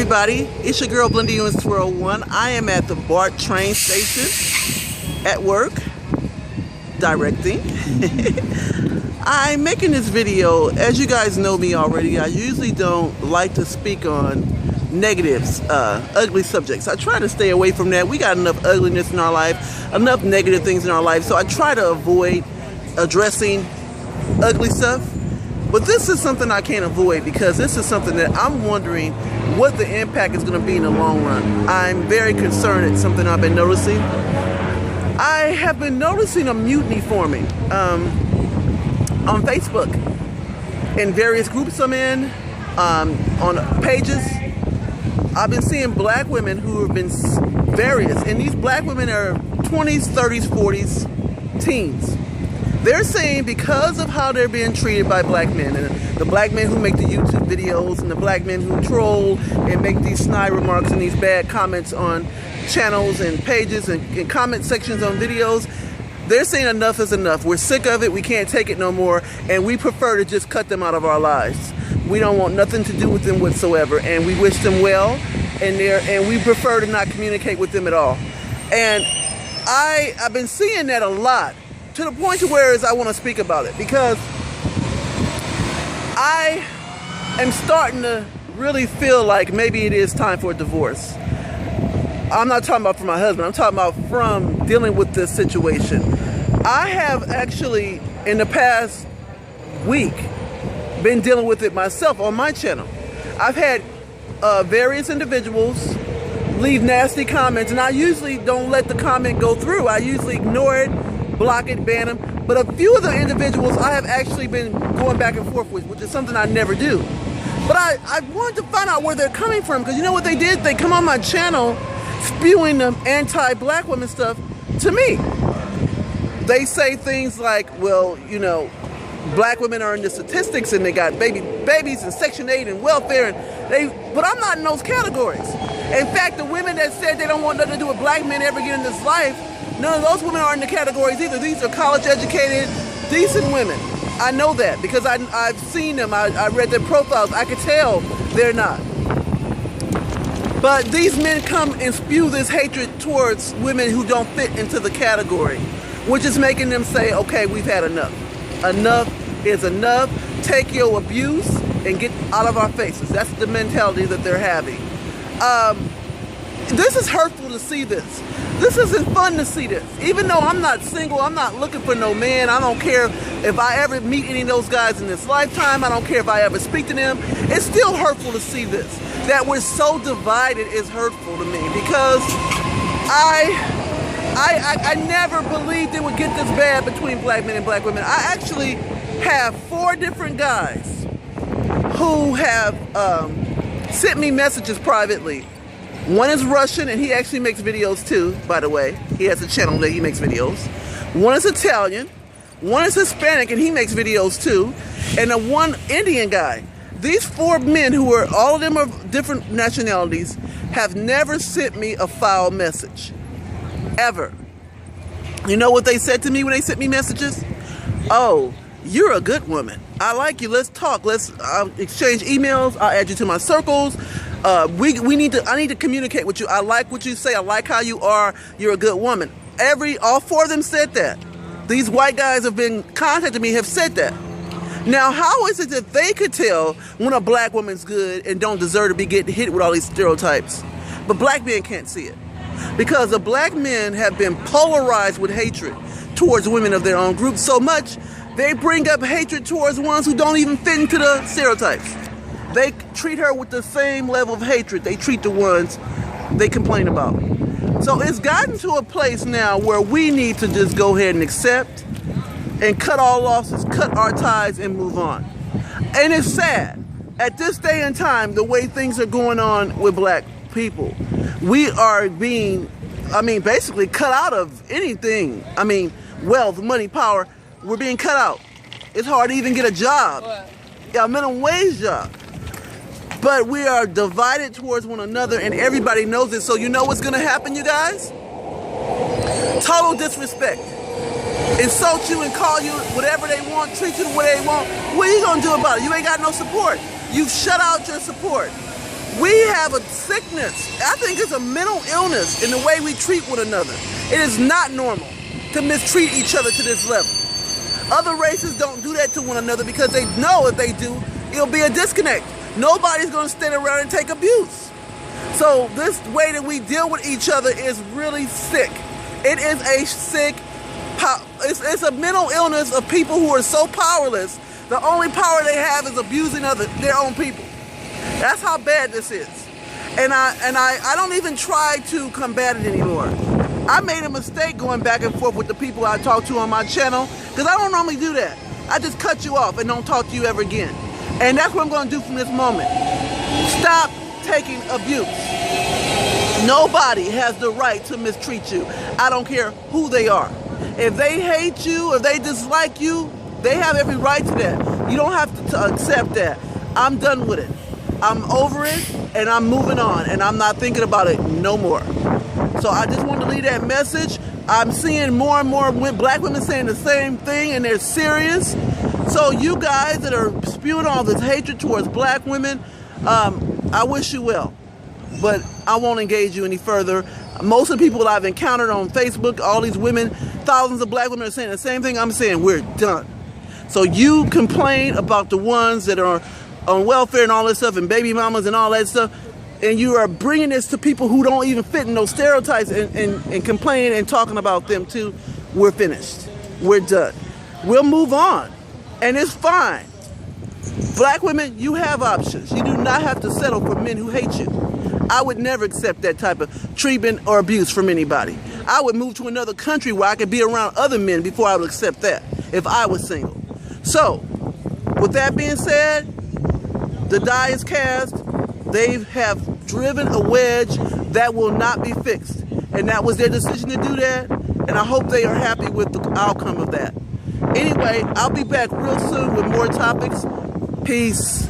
everybody, it's your girl Blindy Ewins 201. I am at the BART train station at work, directing. I'm making this video, as you guys know me already, I usually don't like to speak on negatives, ugly subjects. I try to stay away from that. We got enough ugliness in our life, enough negative things in our life, so I try to avoid addressing ugly stuff. But this is something I can't avoid because this is something that I'm wondering what the impact is going to be in the long run. I'm very concerned. It's something I've been noticing. I have been noticing a mutiny forming on Facebook, in various groups I'm in, on pages. I've been seeing black women who have been various, and these black women are 20s, 30s, 40s, teens. They're saying because of how they're being treated by black men, and the black men who make the YouTube videos, and the black men who troll and make these snide remarks and these bad comments on channels and pages and comment sections on videos, they're saying enough is enough. We're sick of it. We can't take it no more, and we prefer to just cut them out of our lives. We don't want nothing to do with them whatsoever, and we wish them well, and we prefer to not communicate with them at all. And I've been seeing that a lot, to the point to where I want to speak about it, because I am starting to really feel like maybe it is time for a divorce. I'm not talking about from my husband, I'm talking about from dealing with this situation. I have actually, in the past week, been dealing with it myself on my channel. I've had various individuals leave nasty comments, and I usually don't let the comment go through. I usually ignore it, block it, ban them. But a few of the individuals I have actually been going back and forth with, which is something I never do. But I wanted to find out where they're coming from, because you know what they did? They come on my channel spewing the anti-black women stuff to me. They say things like, well, you know, black women are in the statistics and they got babies and Section 8 and welfare, but I'm not in those categories. In fact, the women that said they don't want nothing to do with black men ever again in this life, none of those women are in the categories either. These are college educated, decent women. I know that because I've seen them. I read their profiles. I could tell they're not. But these men come and spew this hatred towards women who don't fit into the category, which is making them say, okay, we've had enough. Enough is enough. Take your abuse and get out of our faces. That's the mentality that they're having. This is hurtful to see this. This isn't fun to see this. Even though I'm not single, I'm not looking for no man. I don't care if I ever meet any of those guys in this lifetime. I don't care if I ever speak to them. It's still hurtful to see this. That we're so divided is hurtful to me, because I never believed it would get this bad between black men and black women. I actually have 4 different guys who have sent me messages privately. One is Russian, and he actually makes videos too, by the way. He has a channel that he makes videos. One is Italian. One is Hispanic, and he makes videos too. And one Indian guy. These 4 men, who are, all of them are different nationalities, have never sent me a foul message. Ever. You know what they said to me when they sent me messages? Oh, you're a good woman. I like you. Let's talk. Let's exchange emails. I'll add you to my circles. I need to communicate with you. I like what you say. I like how you are. You're a good woman. All 4 of them said that. These white guys have been contacting me, have said that. Now, how is it that they could tell when a black woman's good and don't deserve to be getting hit with all these stereotypes, but black men can't see it? Because the black men have been polarized with hatred towards women of their own group so much, they bring up hatred towards ones who don't even fit into the stereotypes. They treat her with the same level of hatred they treat the ones they complain about. So it's gotten to a place now where we need to just go ahead and accept and cut all losses, cut our ties, and move on. And it's sad. At this day and time, the way things are going on with black people, we are being, basically cut out of anything. Wealth, money, power, we're being cut out. It's hard to even get a job. A minimum wage job. But we are divided towards one another, and everybody knows it. So you know what's gonna happen, you guys? Total disrespect. Insult you and call you whatever they want, treat you the way they want. What are you gonna do about it? You ain't got no support. You've shut out your support. We have a sickness. I think it's a mental illness in the way we treat one another. It is not normal to mistreat each other to this level. Other races don't do that to one another because they know if they do, it'll be a disconnect. Nobody's going to stand around and take abuse. So this way that we deal with each other is really sick. It is a sick, it's a mental illness of people who are so powerless. The only power they have is abusing their own people. That's how bad this is. And I don't even try to combat it anymore. I made a mistake going back and forth with the people I talk to on my channel because I don't normally do that. I just cut you off and don't talk to you ever again. And that's what I'm going to do from this moment. Stop taking abuse. Nobody has the right to mistreat you. I don't care who they are. If they hate you or they dislike you, they have every right to that. You don't have to accept that. I'm done with it. I'm over it and I'm moving on and I'm not thinking about it no more. So I just wanted to leave that message. I'm seeing more and more black women saying the same thing and they're serious. So you guys that are spewing all this hatred towards black women, I wish you well, but I won't engage you any further. Most of the people I've encountered on Facebook, all these women, thousands of black women are saying the same thing I'm saying. We're done. So you complain about the ones that are on welfare and all this stuff and baby mamas and all that stuff, and you are bringing this to people who don't even fit in those stereotypes and complaining and talking about them too. We're finished. We're done. We'll move on. And it's fine. Black women, you have options. You do not have to settle for men who hate you. I would never accept that type of treatment or abuse from anybody. I would move to another country where I could be around other men before I would accept that if I was single. So, with that being said, the die is cast. They have driven a wedge that will not be fixed. And that was their decision to do that. And I hope they are happy with the outcome of that. Anyway, I'll be back real soon with more topics. Peace.